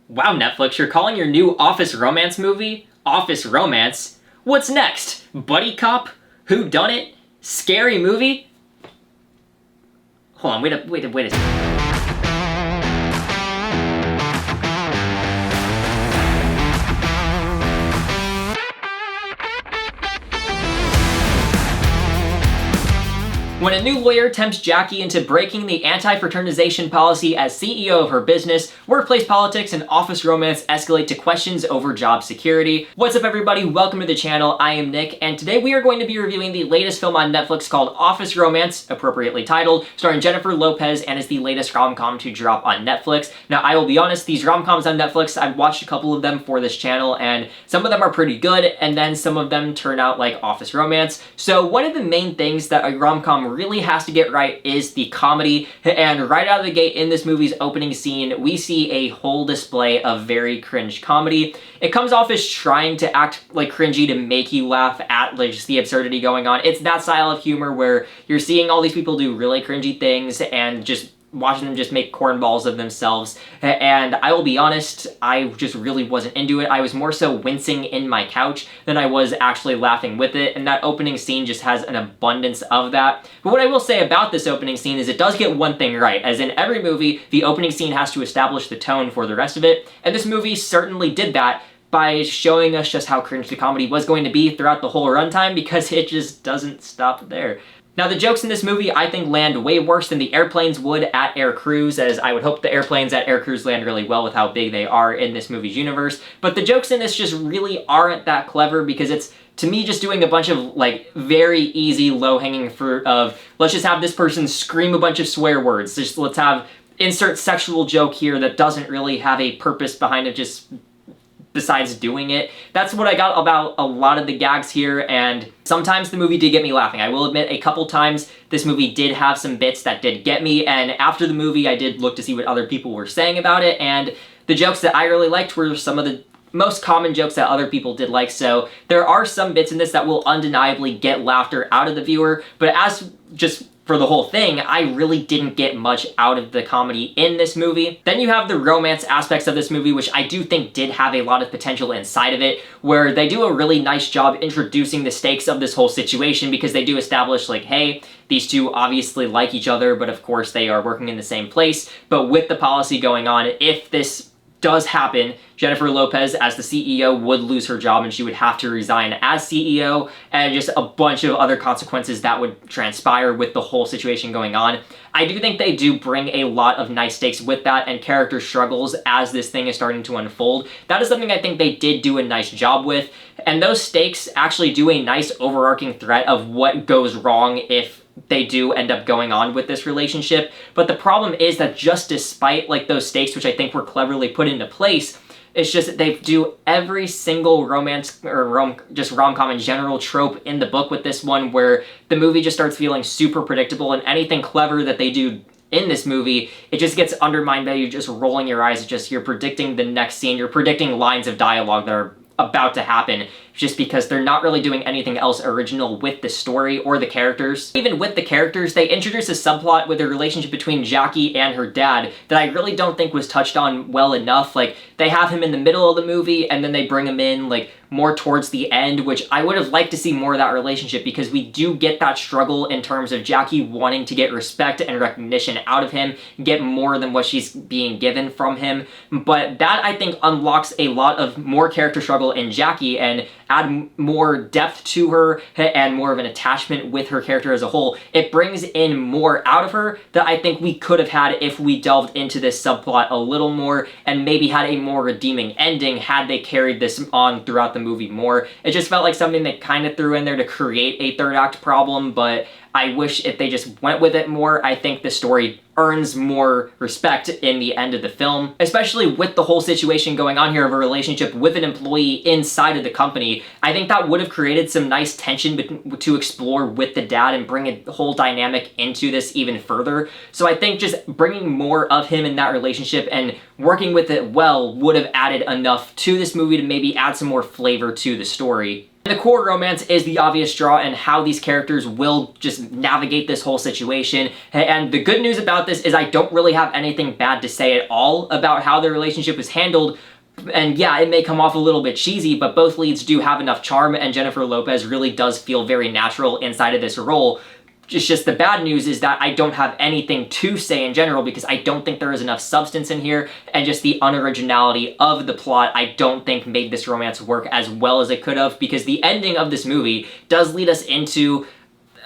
Wow, Netflix, you're calling your new office romance movie Office Romance? What's next? Buddy cop? Whodunit? Scary movie? Hold on, wait a second. When a new lawyer tempts Jackie into breaking the anti-fraternization policy as CEO of her business, workplace politics and office romance escalate to questions over job security. What's up, everybody? Welcome to the channel. I am Nick, and today we are going to be reviewing the latest film on Netflix called Office Romance, appropriately titled, starring Jennifer Lopez, and is the latest rom-com to drop on Netflix. Now, I will be honest, these rom-coms on Netflix, I've watched a couple of them for this channel, and some of them are pretty good, and then some of them turn out like Office Romance. So one of the main things that a rom-com really has to get right is the comedy, and right out of the gate in this movie's opening scene, we see a whole display of very cringe comedy. It comes off as trying to act like cringy to make you laugh at like just the absurdity going on. It's that style of humor where you're seeing all these people do really cringy things and just watching them just make cornballs of themselves, and I will be honest, I just really wasn't into it. I was more so wincing in my couch than I was actually laughing with it, and that opening scene just has an abundance of that. But what I will say about this opening scene is it does get one thing right. As in every movie, the opening scene has to establish the tone for the rest of it, and this movie certainly did that by showing us just how cringe the comedy was going to be throughout the whole runtime, because it just doesn't stop there. Now, the jokes in this movie, I think, land way worse than the airplanes would at Air Cruise, as I would hope the airplanes at Air Cruise land really well with how big they are in this movie's universe. But the jokes in this just really aren't that clever, because it's, to me, just doing a bunch of, like, very easy, low-hanging fruit of, let's just have this person scream a bunch of swear words. Just let's have insert sexual joke here that doesn't really have a purpose behind it, just besides doing it. That's what I got about a lot of the gags here, and sometimes the movie did get me laughing. I will admit, a couple times this movie did have some bits that did get me, and after the movie I did look to see what other people were saying about it, and the jokes that I really liked were some of the most common jokes that other people did like. So there are some bits in this that will undeniably get laughter out of the viewer, but as just for the whole thing, I really didn't get much out of the comedy in this movie. Then you have the romance aspects of this movie, which I do think did have a lot of potential inside of it, where they do a really nice job introducing the stakes of this whole situation, because they do establish, like, hey, these two obviously like each other, but of course they are working in the same place. But with the policy going on, if this does happen, Jennifer Lopez as the CEO would lose her job, and she would have to resign as CEO, and just a bunch of other consequences that would transpire with the whole situation going on. I do think they do bring a lot of nice stakes with that, and character struggles as this thing is starting to unfold. That is something I think they did do a nice job with, and those stakes actually do a nice overarching threat of what goes wrong if they do end up going on with this relationship. But the problem is that just despite like those stakes, which I think were cleverly put into place, it's just that they do every single romance or rom-com in general trope in the book with this one, where the movie just starts feeling super predictable, and anything clever that they do in this movie, it just gets undermined by you just rolling your eyes. It's just, you're predicting the next scene, you're predicting lines of dialogue that are about to happen, just because they're not really doing anything else original with the story or the characters. Even with the characters, they introduce a subplot with the relationship between Jackie and her dad that I really don't think was touched on well enough. Like, they have him in the middle of the movie, and then they bring him in like more towards the end, which I would have liked to see more of that relationship, because we do get that struggle in terms of Jackie wanting to get respect and recognition out of him, get more than what she's being given from him. But that, I think, unlocks a lot of more character struggle in Jackie and add more depth to her and more of an attachment with her character as a whole. It brings in more out of her that I think we could have had if we delved into this subplot a little more, and maybe had a more redeeming ending had they carried this on throughout the movie more. It just felt like something they kind of threw in there to create a third act problem, but I wish if they just went with it more. I think the story earns more respect in the end of the film, especially with the whole situation going on here of a relationship with an employee inside of the company. I think that would have created some nice tension to explore with the dad and bring a whole dynamic into this even further. So I think just bringing more of him in that relationship and working with it well would have added enough to this movie to maybe add some more flavor to the story. The core romance is the obvious draw and how these characters will just navigate this whole situation. And the good news about this is I don't really have anything bad to say at all about how their relationship is handled. And yeah, it may come off a little bit cheesy, but both leads do have enough charm, and Jennifer Lopez really does feel very natural inside of this role. It's just the bad news is that I don't have anything to say in general because I don't think there is enough substance in here, and just the unoriginality of the plot I don't think made this romance work as well as it could have, because the ending of this movie does lead us into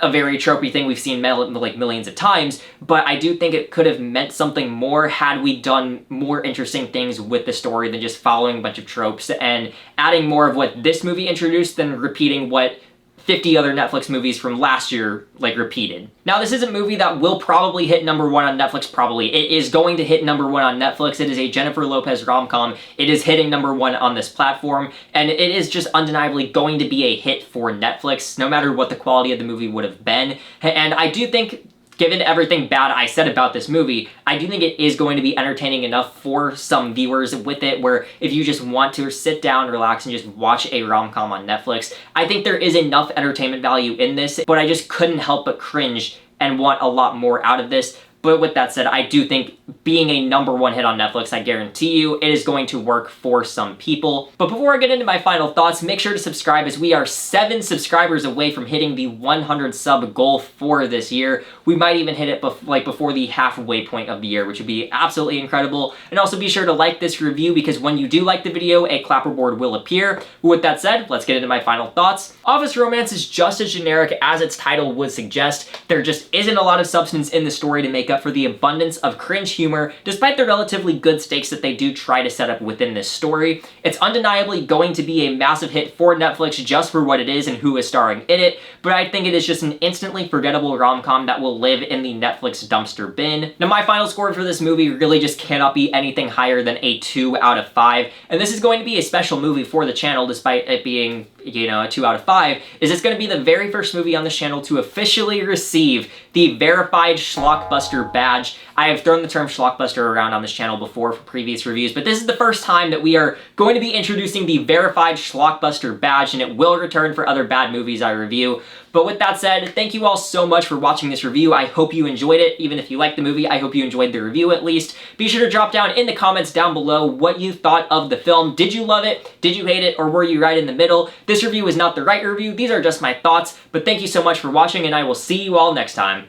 a very tropey thing we've seen like millions of times, but I do think it could have meant something more had we done more interesting things with the story than just following a bunch of tropes and adding more of what this movie introduced than repeating what 50 other Netflix movies from last year, like, repeated. Now, this is a movie that will probably hit #1 on Netflix, probably. It is going to hit #1 on Netflix. It is a Jennifer Lopez rom-com. It is hitting #1 on this platform, and it is just undeniably going to be a hit for Netflix, no matter what the quality of the movie would have been. And I do think, given everything bad I said about this movie, I do think it is going to be entertaining enough for some viewers with it, where if you just want to sit down, relax, and just watch a rom-com on Netflix, I think there is enough entertainment value in this, but I just couldn't help but cringe and want a lot more out of this. But with that said, I do think being a #1 hit on Netflix, I guarantee you, it is going to work for some people. But before I get into my final thoughts, make sure to subscribe, as we are 7 subscribers away from hitting the 100 sub goal for this year. We might even hit it before the halfway point of the year, which would be absolutely incredible. And also be sure to like this review, because when you do like the video, a clapperboard will appear. With that said, let's get into my final thoughts. Office Romance is just as generic as its title would suggest. There just isn't a lot of substance in the story to make up for the abundance of cringe humor, despite the relatively good stakes that they do try to set up within this story. It's undeniably going to be a massive hit for Netflix just for what it is and who is starring in it, but I think it is just an instantly forgettable rom-com that will live in the Netflix dumpster bin. Now, my final score for this movie really just cannot be anything higher than a 2 out of 5, and this is going to be a special movie for the channel, despite it being, you know, a 2 out of 5, is it's going to be the very first movie on this channel to officially receive the verified Schlockbuster badge. I have thrown the term Schlockbuster around on this channel before for previous reviews, but this is the first time that we are going to be introducing the verified Schlockbuster badge, and it will return for other bad movies I review. But with that said, thank you all so much for watching this review. I hope you enjoyed it. Even if you liked the movie, I hope you enjoyed the review at least. Be sure to drop down in the comments down below what you thought of the film. Did you love it? Did you hate it? Or were you right in the middle? This review is not the right review. These are just my thoughts. But thank you so much for watching, and I will see you all next time.